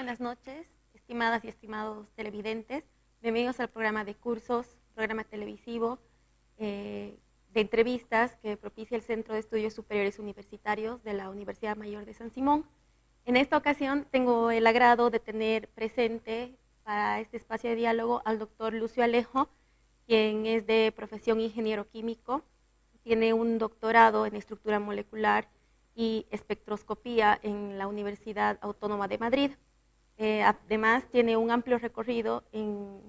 buenas noches, estimadas y estimados televidentes. Bienvenidos al programa de cursos, programa televisivo de entrevistas que propicia el Centro de Estudios Superiores Universitarios de la Universidad Mayor de San Simón. En esta ocasión tengo el agrado de tener presente para este espacio de diálogo al doctor Lucio Alejo, quien es de profesión ingeniero químico, tiene un doctorado en estructura molecular y espectroscopía en la Universidad Autónoma de Madrid. Además, tiene un amplio recorrido en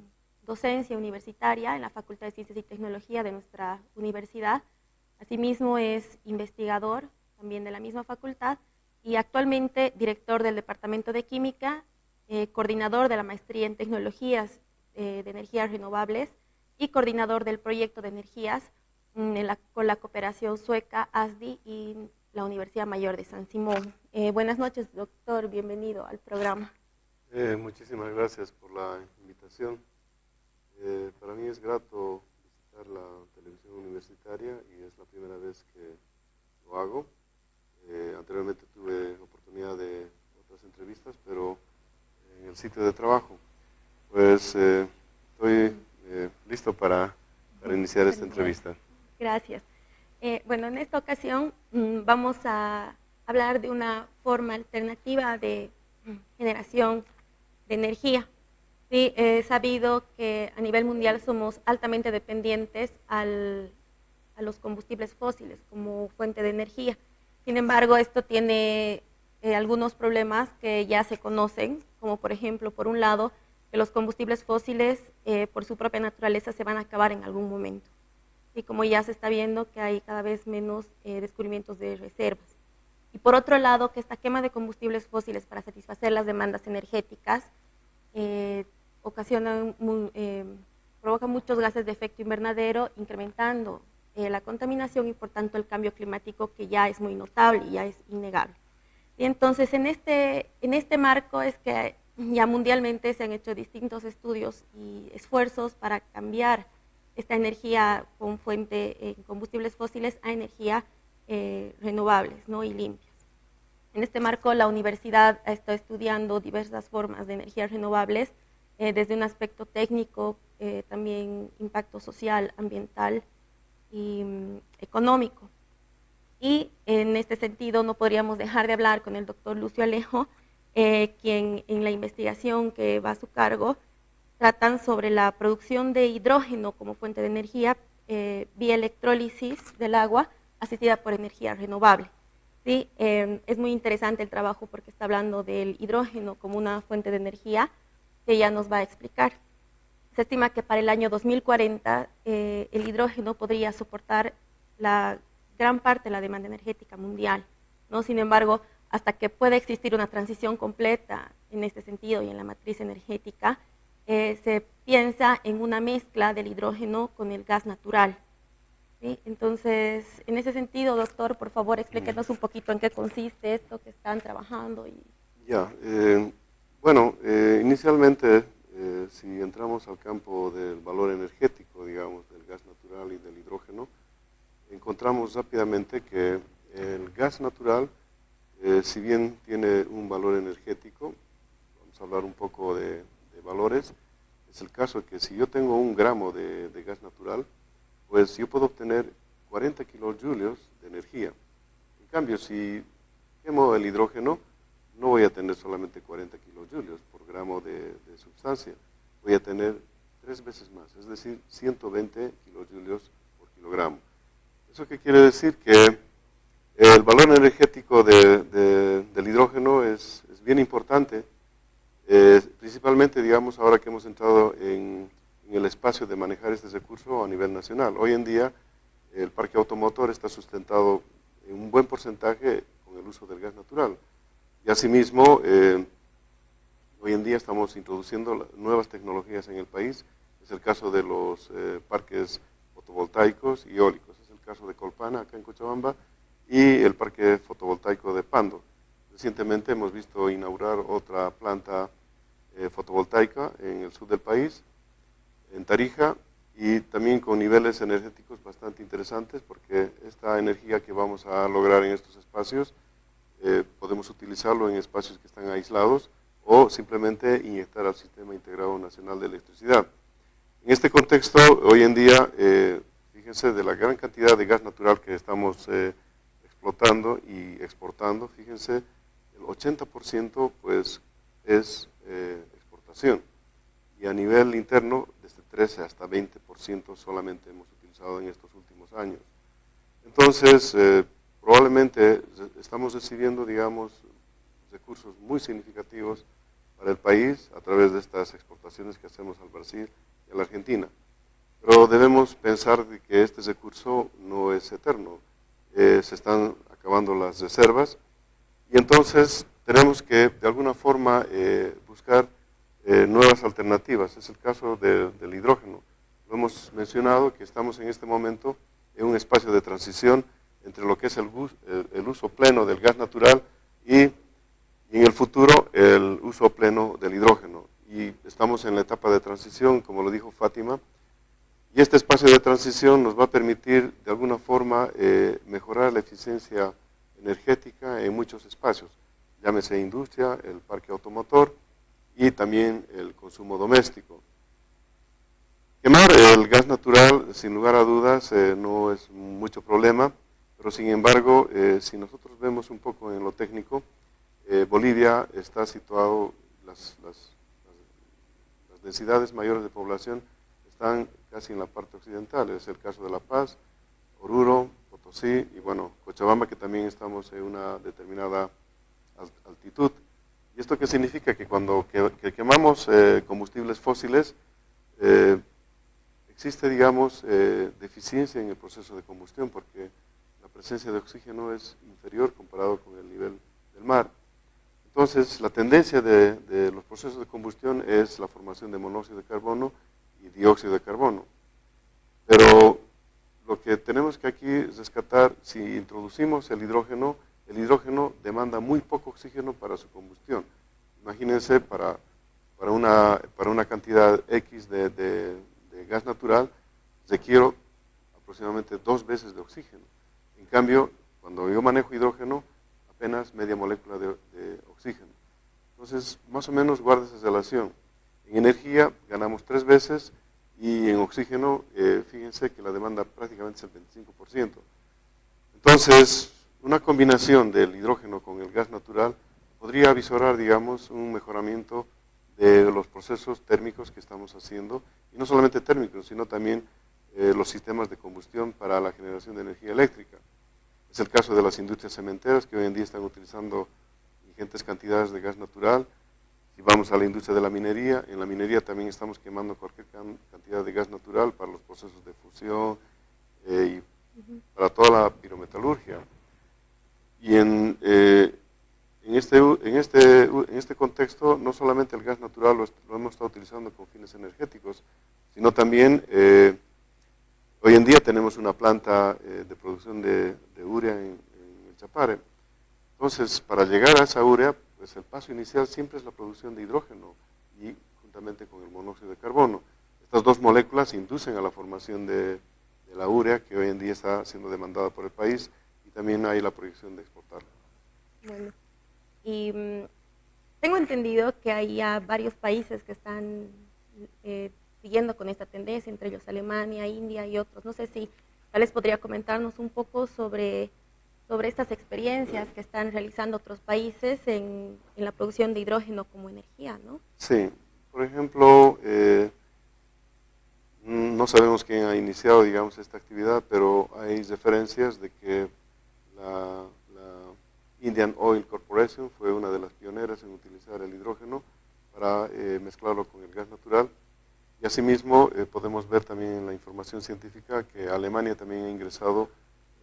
docencia universitaria en la Facultad de Ciencias y Tecnología de nuestra universidad. Asimismo, es investigador también de la misma facultad y actualmente director del Departamento de Química, coordinador de la Maestría en Tecnologías de Energías Renovables y coordinador del proyecto de energías con la cooperación sueca ASDI y la Universidad Mayor de San Simón. Buenas noches, doctor, bienvenido al programa. Muchísimas gracias por la invitación. Para mí es grato visitar la televisión universitaria y es la primera vez que lo hago. Anteriormente tuve oportunidad de otras entrevistas, pero en el sitio de trabajo. Pues estoy listo para iniciar esta entrevista. Gracias. Bueno, en esta ocasión vamos a hablar de una forma alternativa de generación de energía. Sí, he sabido que a nivel mundial somos altamente dependientes a los combustibles fósiles como fuente de energía. Sin embargo, esto tiene algunos problemas que ya se conocen, como por ejemplo, por un lado, que los combustibles fósiles por su propia naturaleza se van a acabar en algún momento. Y como ya se está viendo que hay cada vez menos descubrimientos de reservas. Y por otro lado, que esta quema de combustibles fósiles para satisfacer las demandas energéticas provoca muchos gases de efecto invernadero, incrementando la contaminación y por tanto el cambio climático, que ya es muy notable y ya es innegable. Y entonces en este marco es que ya mundialmente se han hecho distintos estudios y esfuerzos para cambiar esta energía con fuente en combustibles fósiles a energía renovables, ¿no? Y limpias. En este marco, la universidad ha estado estudiando diversas formas de energías renovables, desde un aspecto técnico, también impacto social, ambiental y económico. Y en este sentido no podríamos dejar de hablar con el doctor Lucio Alejo, quien en la investigación que va a su cargo tratan sobre la producción de hidrógeno como fuente de energía vía electrólisis del agua asistida por energía renovable. ¿Sí? Es muy interesante el trabajo porque está hablando del hidrógeno como una fuente de energía que ya nos va a explicar. Se estima que para el año 2040 el hidrógeno podría soportar la gran parte de la demanda energética mundial, ¿no? Sin embargo, hasta que pueda existir una transición completa en este sentido y en la matriz energética, se piensa en una mezcla del hidrógeno con el gas natural. ¿Sí? Entonces, en ese sentido, doctor, por favor, explíquenos un poquito en qué consiste esto que están trabajando. Inicialmente, si entramos al campo del valor energético, digamos, del gas natural y del hidrógeno, encontramos rápidamente que el gas natural, si bien tiene un valor energético, vamos a hablar un poco de valores, es el caso que si yo tengo 1 gramo de gas natural, pues yo puedo obtener 40 kilojulios de energía. En cambio, si quemo el hidrógeno, no voy a tener solamente 40 kilojulios por gramo de sustancia, voy a tener 3 veces más, es decir, 120 kilojulios por kilogramo. ¿Eso qué quiere decir? Que el valor energético del hidrógeno es bien importante, principalmente, digamos, ahora que hemos entrado en el espacio de manejar este recurso a nivel nacional. Hoy en día, el parque automotor está sustentado en un buen porcentaje con el uso del gas natural. Y asimismo, hoy en día estamos introduciendo nuevas tecnologías en el país. Es el caso de los parques fotovoltaicos y eólicos. Es el caso de Colpana, acá en Cochabamba, y el parque fotovoltaico de Pando. Recientemente hemos visto inaugurar otra planta fotovoltaica en el sur del país, en Tarija, y también con niveles energéticos bastante interesantes, porque esta energía que vamos a lograr en estos espacios podemos utilizarlo en espacios que están aislados o simplemente inyectar al Sistema Integrado Nacional de Electricidad. En este contexto, hoy en día, fíjense de la gran cantidad de gas natural que estamos explotando y exportando, fíjense, el 80% pues es exportación, y a nivel interno desde 13 hasta 20% solamente hemos utilizado en estos últimos años. Entonces, probablemente estamos recibiendo, digamos, recursos muy significativos para el país a través de estas exportaciones que hacemos al Brasil y a la Argentina. Pero debemos pensar de que este recurso no es eterno, se están acabando las reservas, y entonces tenemos que de alguna forma buscar nuevas alternativas. Es el caso del hidrógeno. Lo hemos mencionado que estamos en este momento en un espacio de transición entre lo que es el uso pleno del gas natural y en el futuro el uso pleno del hidrógeno. Y estamos en la etapa de transición, como lo dijo Fátima, y este espacio de transición nos va a permitir de alguna forma mejorar la eficiencia energética en muchos espacios, llámese industria, el parque automotor y también el consumo doméstico. Quemar el gas natural, sin lugar a dudas, no es mucho problema, pero sin embargo, si nosotros vemos un poco en lo técnico, Bolivia está situado, las densidades mayores de población están casi en la parte occidental, es el caso de La Paz, Oruro, Potosí y bueno, Cochabamba, que también estamos en una determinada altitud. ¿Y esto qué significa? Que cuando quemamos combustibles fósiles, existe, digamos, deficiencia en el proceso de combustión, porque la presencia de oxígeno es inferior comparado con el nivel del mar. Entonces, la tendencia de los procesos de combustión es la formación de monóxido de carbono y dióxido de carbono. Pero lo que tenemos que aquí rescatar, si introducimos el hidrógeno demanda muy poco oxígeno para su combustión. Imagínense, para una cantidad X de gas natural, requiero aproximadamente 2 veces de oxígeno. En cambio, cuando yo manejo hidrógeno, apenas media molécula de oxígeno. Entonces, más o menos guarda esa relación. En energía ganamos 3 veces y en oxígeno, fíjense que la demanda prácticamente es el 25%. Entonces, una combinación del hidrógeno con el gas natural podría avisorar, digamos, un mejoramiento de los procesos térmicos que estamos haciendo, y no solamente térmicos, sino también los sistemas de combustión para la generación de energía eléctrica. Es el caso de las industrias cementeras, que hoy en día están utilizando ingentes cantidades de gas natural. Si vamos a la industria de la minería, en la minería también estamos quemando cualquier cantidad de gas natural para los procesos de fusión y para toda la pirometalurgia. Y en este contexto, no solamente el gas natural lo hemos estado utilizando con fines energéticos, sino también hoy en día tenemos una planta de producción de urea en el Chapare. Entonces, para llegar a esa urea, pues el paso inicial siempre es la producción de hidrógeno y juntamente con el monóxido de carbono. Estas dos moléculas inducen a la formación de la urea, que hoy en día está siendo demandada por el país, y también hay la proyección de exportarla. Bueno, y tengo entendido que hay ya varios países que están siguiendo con esta tendencia, entre ellos Alemania, India y otros. No sé si tal vez podría comentarnos un poco sobre estas experiencias que están realizando otros países en la producción de hidrógeno como energía, ¿no? Sí, por ejemplo, no sabemos quién ha iniciado, digamos, esta actividad, pero hay referencias de que la Indian Oil Corporation fue una de las pioneras en utilizar el hidrógeno para mezclarlo con el gas natural. Y asimismo podemos ver también en la información científica que Alemania también ha ingresado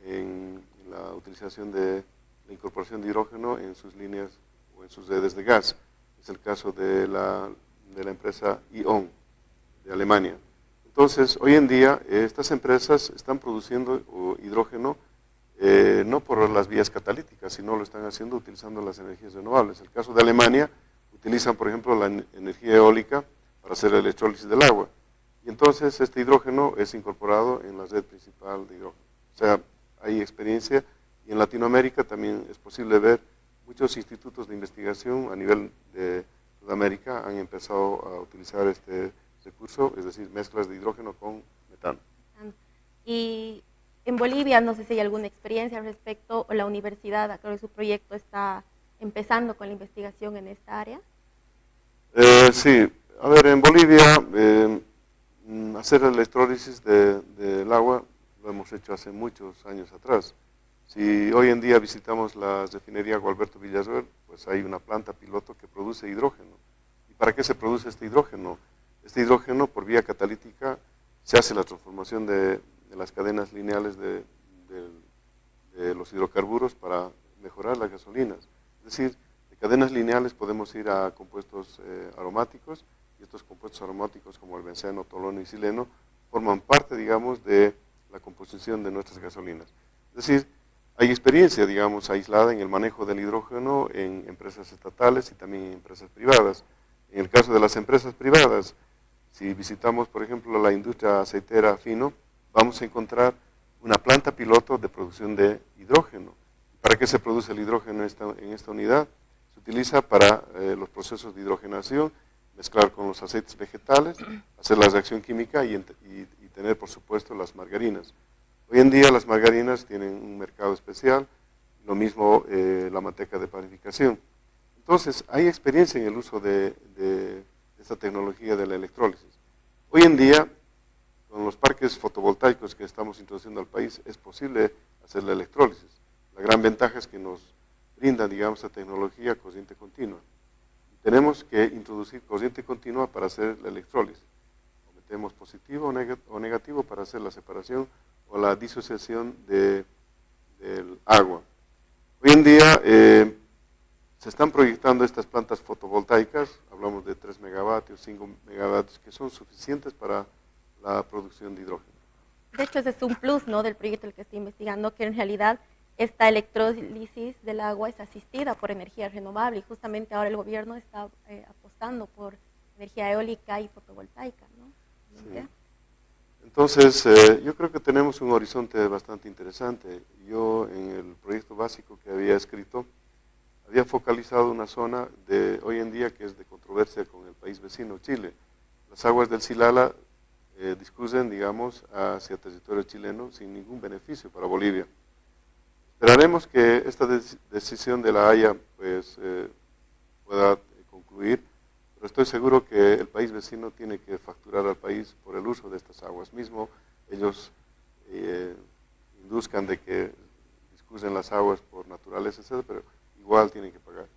en la utilización de la incorporación de hidrógeno en sus líneas o en sus redes de gas. Es el caso de la empresa E.ON de Alemania. Entonces, hoy en día estas empresas están produciendo hidrógeno no por las vías catalíticas, sino lo están haciendo utilizando las energías renovables. El caso de Alemania, utilizan, por ejemplo, la energía eólica para hacer la electrólisis del agua. Y entonces este hidrógeno es incorporado en la red principal de hidrógeno. O sea, hay experiencia, y en Latinoamérica también es posible ver muchos institutos de investigación a nivel de han empezado a utilizar este recurso, es decir, mezclas de hidrógeno con metano. Y en Bolivia, no sé si hay alguna experiencia al respecto, o la universidad, a través de su proyecto, está empezando con la investigación en esta área. Sí, a ver, en Bolivia hacer la electrólisis del agua lo hemos hecho hace muchos años atrás. Si hoy en día visitamos la refinería Gualberto Villarroel, pues hay una planta piloto que produce hidrógeno. ¿Y para qué se produce este hidrógeno? Este hidrógeno, por vía catalítica, se hace la transformación de las cadenas lineales de los hidrocarburos para mejorar las gasolinas. Es decir, de cadenas lineales podemos ir a compuestos aromáticos, y estos compuestos aromáticos como el benceno, tolueno y xileno forman parte, digamos, de la composición de nuestras gasolinas. Es decir, hay experiencia, digamos, aislada en el manejo del hidrógeno en empresas estatales y también en empresas privadas. En el caso de las empresas privadas, si visitamos, por ejemplo, la industria aceitera Fino, vamos a encontrar una planta piloto de producción de hidrógeno. ¿Para qué se produce el hidrógeno en esta unidad? Se utiliza para los procesos de hidrogenación, mezclar con los aceites vegetales, hacer la reacción química y tener, por supuesto, las margarinas. Hoy en día las margarinas tienen un mercado especial, lo mismo la manteca de panificación. Entonces, hay experiencia en el uso de esta tecnología de la electrólisis. Hoy en día, con los parques fotovoltaicos que estamos introduciendo al país, es posible hacer la electrólisis. La gran ventaja es que nos brinda, digamos, la tecnología corriente continua. Tenemos que introducir corriente continua para hacer la electrólisis. O metemos positivo o negativo para hacer la separación o la disociación del agua. Hoy en día se están proyectando estas plantas fotovoltaicas, hablamos de 3 megavatios, 5 megavatios, que son suficientes para la producción de hidrógeno. De hecho, ese es un plus, ¿no?, del proyecto el que estoy investigando, que en realidad esta electrólisis del agua es asistida por energía renovable, y justamente ahora el gobierno está apostando por energía eólica y fotovoltaica, ¿no? Sí. Entonces, yo creo que tenemos un horizonte bastante interesante. Yo, en el proyecto básico que había escrito, había focalizado una zona de hoy en día que es de controversia con el país vecino, Chile. Las aguas del Silala discurren, digamos, hacia territorio chileno sin ningún beneficio para Bolivia. Esperaremos que esta decisión de la Haya pues, pueda concluir, pero estoy seguro que el país vecino tiene que facturar al país por el uso de estas aguas. Mismo ellos induzcan de que discurren las aguas por naturaleza, etc., pero igual tienen que pagar.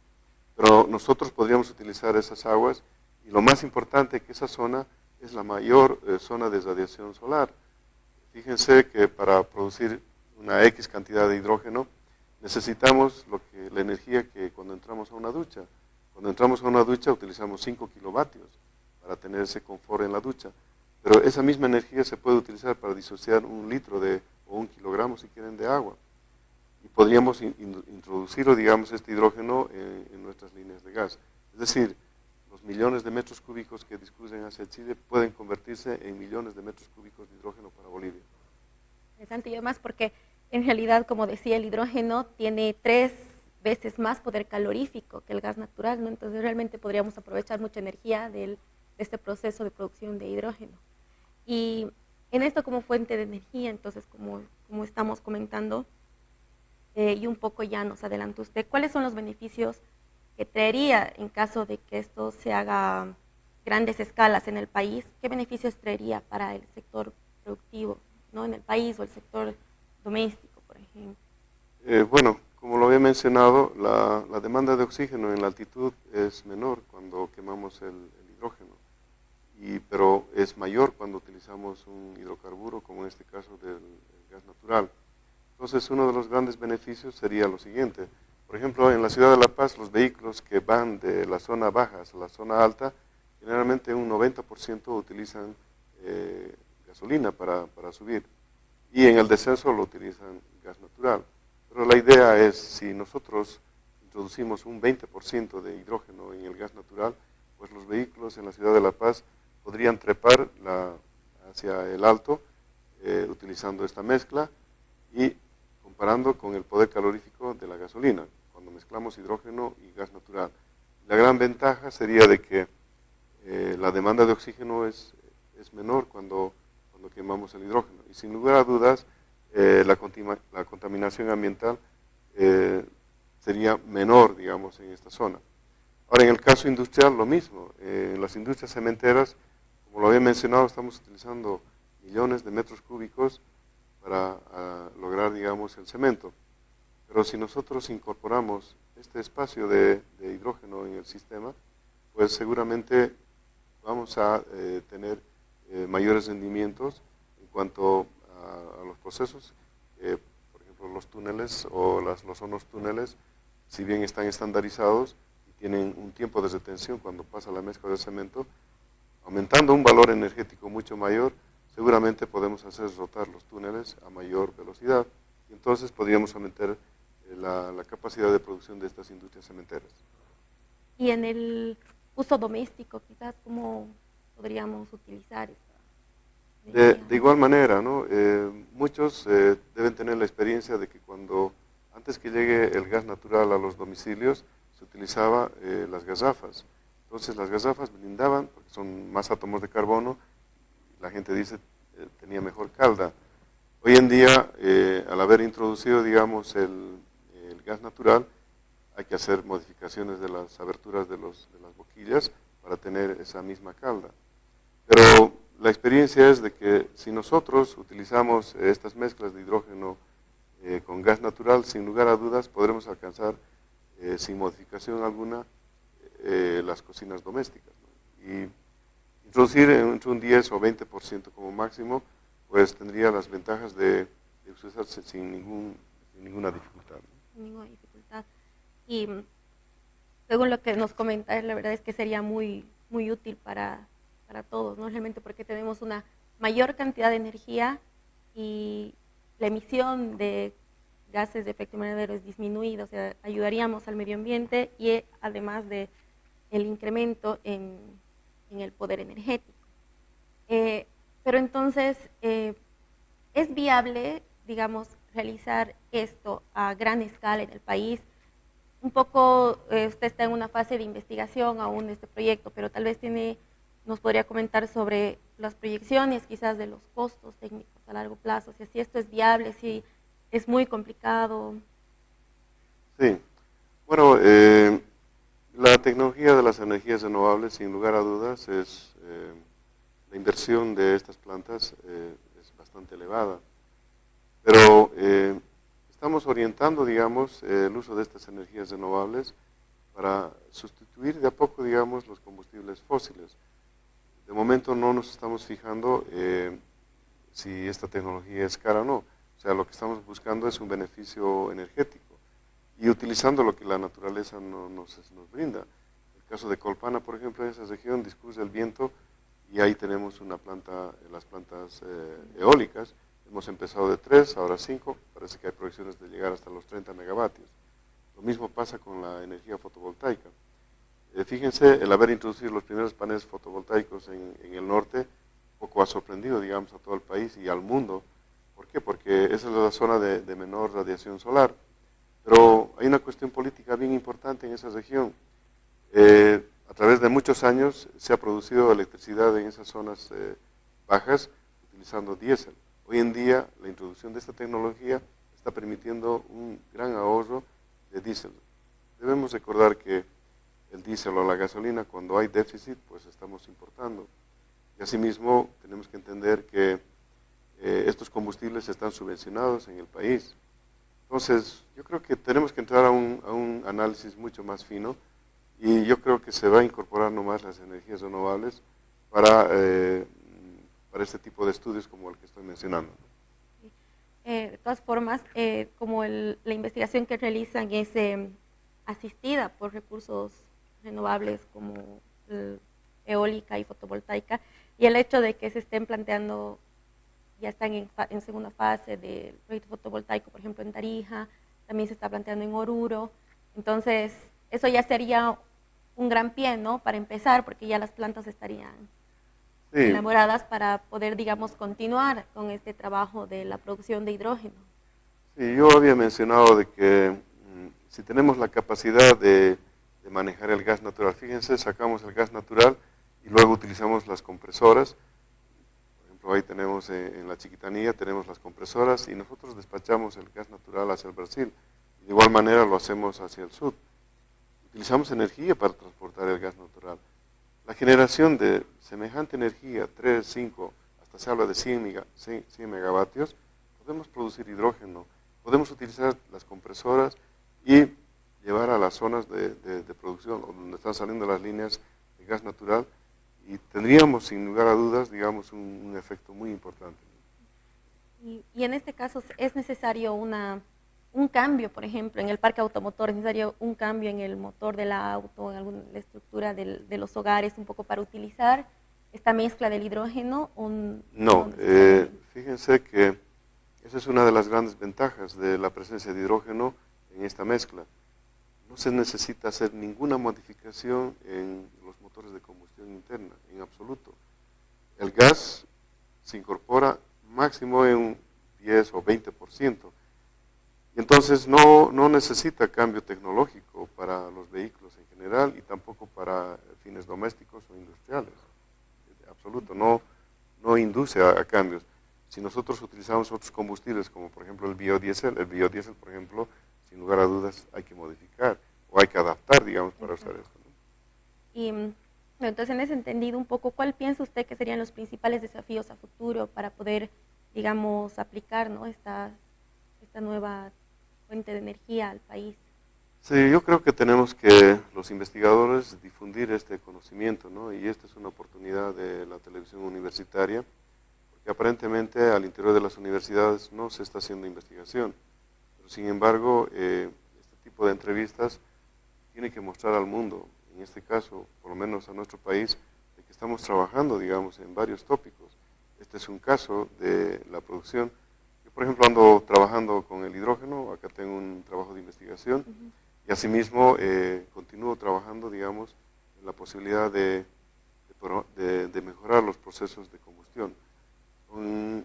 Pero nosotros podríamos utilizar esas aguas, y lo más importante, que esa zona es la mayor zona de radiación solar. Fíjense que para producir una X cantidad de hidrógeno necesitamos la energía que cuando entramos a una ducha. Cuando entramos a una ducha utilizamos 5 kilovatios para tener ese confort en la ducha, pero esa misma energía se puede utilizar para disociar 1 litro o 1 kilogramo, si quieren, de agua. Y podríamos introducirlo, digamos, este hidrógeno en nuestras líneas de gas. Es decir, los millones de metros cúbicos que discurren hacia Chile pueden convertirse en millones de metros cúbicos de hidrógeno para Bolivia. Interesante, y además porque en realidad, como decía, el hidrógeno tiene 3 veces más poder calorífico que el gas natural, ¿no? Entonces realmente podríamos aprovechar mucha energía de este proceso de producción de hidrógeno. Y en esto como fuente de energía, entonces como estamos comentando, y un poco ya nos adelantó usted, ¿cuáles son los beneficios que traería en caso de que esto se haga a grandes escalas en el país? ¿Qué beneficios traería para el sector productivo, ¿no?, en el país, o el sector doméstico, por ejemplo? Bueno, como lo había mencionado, la demanda de oxígeno en la altitud es menor cuando quemamos el hidrógeno, pero es mayor cuando utilizamos un hidrocarburo, como en este caso del gas natural. Entonces, uno de los grandes beneficios sería lo siguiente. Por ejemplo, en la ciudad de La Paz, los vehículos que van de la zona baja a la zona alta, generalmente un 90% utilizan gasolina para subir, y en el descenso lo utilizan gas natural. Pero la idea es, si nosotros introducimos un 20% de hidrógeno en el gas natural, pues los vehículos en la ciudad de La Paz podrían trepar hacia el alto utilizando esta mezcla y comparando con el poder calorífico de la gasolina, cuando mezclamos hidrógeno y gas natural. La gran ventaja sería de que la demanda de oxígeno es menor cuando quemamos el hidrógeno. Y sin lugar a dudas, la contaminación ambiental sería menor, digamos, en esta zona. Ahora, en el caso industrial, lo mismo. En las industrias cementeras, como lo había mencionado, estamos utilizando millones de metros cúbicos para lograr, digamos, el cemento. Pero si nosotros incorporamos este espacio de hidrógeno en el sistema, pues seguramente vamos a tener mayores rendimientos en cuanto a los procesos. Por ejemplo, los túneles o los hornos túneles, si bien están estandarizados y tienen un tiempo de retención cuando pasa la mezcla de cemento, aumentando un valor energético mucho mayor, seguramente podemos hacer rotar los túneles a mayor velocidad y entonces podríamos aumentar la capacidad de producción de estas industrias cementeras. Y en el uso doméstico, quizás, ¿cómo podríamos utilizar esta energía? De igual manera, ¿no? Muchos deben tener la experiencia de que antes que llegue el gas natural a los domicilios, se utilizaba las gasafas. Entonces las gasafas blindaban, porque son más átomos de carbono, la gente dice tenía mejor calda. Hoy en día, al haber introducido, digamos, el gas natural, hay que hacer modificaciones de las aberturas de las boquillas para tener esa misma calda. Pero la experiencia es de que si nosotros utilizamos estas mezclas de hidrógeno con gas natural, sin lugar a dudas podremos alcanzar sin modificación alguna las cocinas domésticas, ¿no? Y introducir entre un 10 o 20% como máximo, pues tendría las ventajas de usarse sin ninguna dificultad, ¿no? Sin ninguna dificultad. Y según lo que nos comenta, la verdad es que sería muy, muy útil para todos, ¿no? Realmente porque tenemos una mayor cantidad de energía y la emisión de gases de efecto invernadero es disminuida, o sea, ayudaríamos al medio ambiente y además de el incremento en el poder energético. Pero entonces, ¿es viable, digamos, realizar esto a gran escala en el país? Un poco, usted está en una fase de investigación aún de este proyecto, pero tal vez nos podría comentar sobre las proyecciones quizás de los costos técnicos a largo plazo, si esto es viable, si es muy complicado. Sí, bueno, la tecnología de las energías renovables, sin lugar a dudas, la inversión de estas plantas es bastante elevada, pero estamos orientando, digamos, el uso de estas energías renovables para sustituir de a poco, digamos, los combustibles fósiles. De momento no nos estamos fijando si esta tecnología es cara o no. O sea, lo que estamos buscando es un beneficio energético y utilizando lo que la naturaleza nos brinda. En el caso de Colpana, por ejemplo, en esa región discurre el viento y ahí tenemos una planta, las plantas eólicas. Hemos empezado de 3, ahora 5, parece que hay proyecciones de llegar hasta los 30 megavatios. Lo mismo pasa con la energía fotovoltaica. Fíjense, el haber introducido los primeros paneles fotovoltaicos en el norte, poco ha sorprendido, digamos, a todo el país y al mundo. ¿Por qué? Porque esa es la zona de menor radiación solar. Pero hay una cuestión política bien importante en esa región. A través de muchos años se ha producido electricidad en esas zonas bajas utilizando diésel. Hoy en día la introducción de esta tecnología está permitiendo un gran ahorro de diésel. Debemos recordar que el diésel o la gasolina, cuando hay déficit, pues estamos importando. Y asimismo tenemos que entender que estos combustibles están subvencionados en el país. Entonces, yo creo que tenemos que entrar a un análisis mucho más fino y yo creo que se va a incorporar nomás las energías renovables para este tipo de estudios como el que estoy mencionando. De todas formas, como la investigación que realizan es asistida por recursos renovables como eólica y fotovoltaica, y el hecho de que se estén planteando, ya están en segunda fase del proyecto fotovoltaico, por ejemplo en Tarija, también se está planteando en Oruro, entonces eso ya sería un gran pie, ¿no?, para empezar, porque ya las plantas estarían elaboradas para poder, digamos, continuar con este trabajo de la producción de hidrógeno. Sí, yo había mencionado de que si tenemos la capacidad de manejar el gas natural, fíjense, sacamos el gas natural y luego utilizamos las compresoras. Por ejemplo, ahí tenemos en la Chiquitanía, tenemos las compresoras y nosotros despachamos el gas natural hacia el Brasil. De igual manera lo hacemos hacia el sur. Utilizamos energía para transportar el gas natural. La generación de semejante energía, 3, 5, hasta se habla de 100 megavatios, podemos producir hidrógeno, podemos utilizar las compresoras y llevar a las zonas de producción, donde están saliendo las líneas de gas natural, y tendríamos, sin lugar a dudas, digamos, un efecto muy importante. Y en este caso es necesario un cambio, por ejemplo, en el parque automotor, es necesario un cambio en el motor del auto, en la estructura de los hogares, un poco para utilizar esta mezcla del hidrógeno. No, fíjense que esa es una de las grandes ventajas de la presencia de hidrógeno en esta mezcla. No se necesita hacer ninguna modificación en los motores de combustión interna, en absoluto. El gas se incorpora máximo en un 10 o 20%. Entonces no necesita cambio tecnológico para los vehículos en general y tampoco para fines domésticos o industriales. En absoluto, no induce a cambios. Si nosotros utilizamos otros combustibles, como por ejemplo el biodiesel, por ejemplo, sin lugar a dudas hay que modificar o hay que adaptar, digamos, para usar esto, ¿no? Y entonces, en ese entendido un poco, ¿cuál piensa usted que serían los principales desafíos a futuro para poder, digamos, aplicar, ¿no?, esta nueva fuente de energía al país? Sí, yo creo que tenemos que, los investigadores, difundir este conocimiento, ¿no? Y esta es una oportunidad de la televisión universitaria, porque aparentemente al interior de las universidades no se está haciendo investigación. Pero sin embargo, este tipo de entrevistas tiene que mostrar al mundo, en este caso, por lo menos a nuestro país, de que estamos trabajando, digamos, en varios tópicos. Este es un caso de la producción. Yo, por ejemplo, ando trabajando con el hidrógeno, acá tengo un trabajo de investigación, y asimismo continúo trabajando, digamos, en la posibilidad de mejorar los procesos de combustión. Con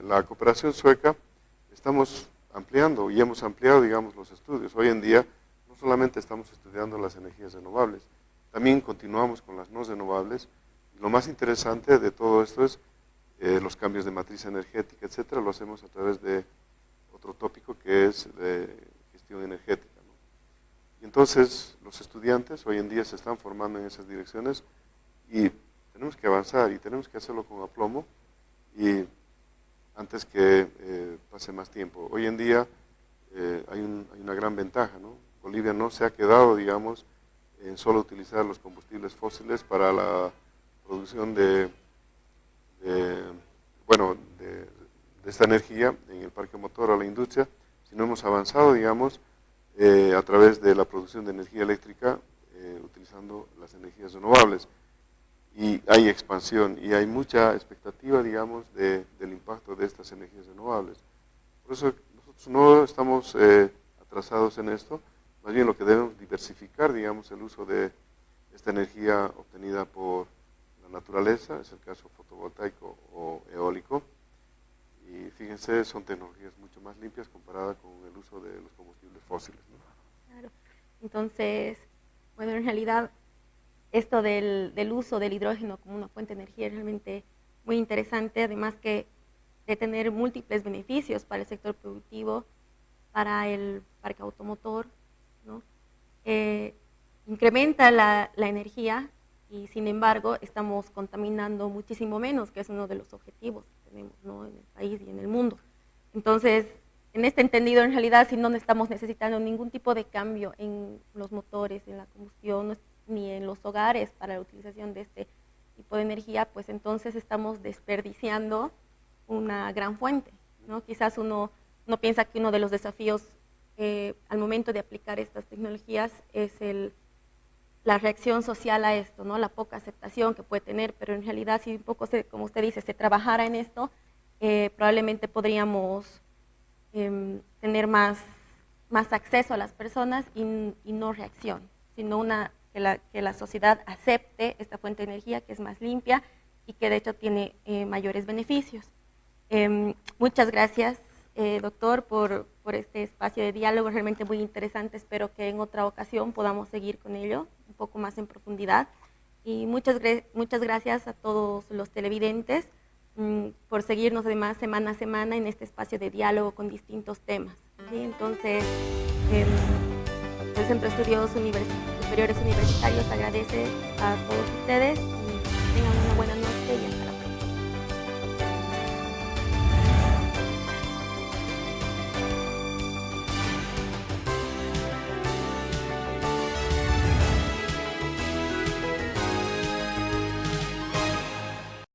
la cooperación sueca estamos ampliando y hemos ampliado, digamos, los estudios. Hoy en día no solamente estamos estudiando las energías renovables, también continuamos con las no renovables. Y lo más interesante de todo esto es los cambios de matriz energética, etcétera, lo hacemos a través de otro tópico que es gestión energética, ¿no? Y entonces los estudiantes hoy en día se están formando en esas direcciones y tenemos que avanzar y tenemos que hacerlo con aplomo y antes que pase más tiempo. Hoy en día hay una gran ventaja, ¿no? Bolivia no se ha quedado, digamos, en solo utilizar los combustibles fósiles para la producción de esta energía en el parque motor a la industria, sino hemos avanzado, digamos, a través de la producción de energía eléctrica utilizando las energías renovables. Y hay expansión y hay mucha expectativa, digamos, del impacto de estas energías renovables. Por eso nosotros no estamos atrasados en esto, más bien lo que debemos diversificar, digamos, el uso de esta energía obtenida por la naturaleza, es el caso fotovoltaico o eólico, y fíjense, son tecnologías mucho más limpias comparadas con el uso de los combustibles fósiles, ¿no? Claro. Entonces, bueno, en realidad esto del uso del hidrógeno como una fuente de energía es realmente muy interesante, además que de tener múltiples beneficios para el sector productivo, para el parque automotor, ¿no? Incrementa la energía y sin embargo estamos contaminando muchísimo menos, que es uno de los objetivos que tenemos, ¿no?, en el país y en el mundo. Entonces, en este entendido, en realidad, si no estamos necesitando ningún tipo de cambio en los motores, en la combustión, ni en los hogares para la utilización de este tipo de energía, pues entonces estamos desperdiciando una gran fuente, ¿no? Quizás uno piensa que uno de los desafíos al momento de aplicar estas tecnologías es la reacción social a esto, ¿no?, la poca aceptación que puede tener, pero en realidad si un poco, como usted dice, se trabajara en esto, probablemente podríamos tener más acceso a las personas y no reacción, sino que la sociedad acepte esta fuente de energía que es más limpia y que de hecho tiene mayores beneficios. Muchas gracias, doctor, por este espacio de diálogo, realmente muy interesante. Espero que en otra ocasión podamos seguir con ello un poco más en profundidad. Y muchas gracias a todos los televidentes por seguirnos además semana a semana en este espacio de diálogo con distintos temas. ¿Sí? Entonces, el Centro de Estudios Superiores Universitarios agradece a todos ustedes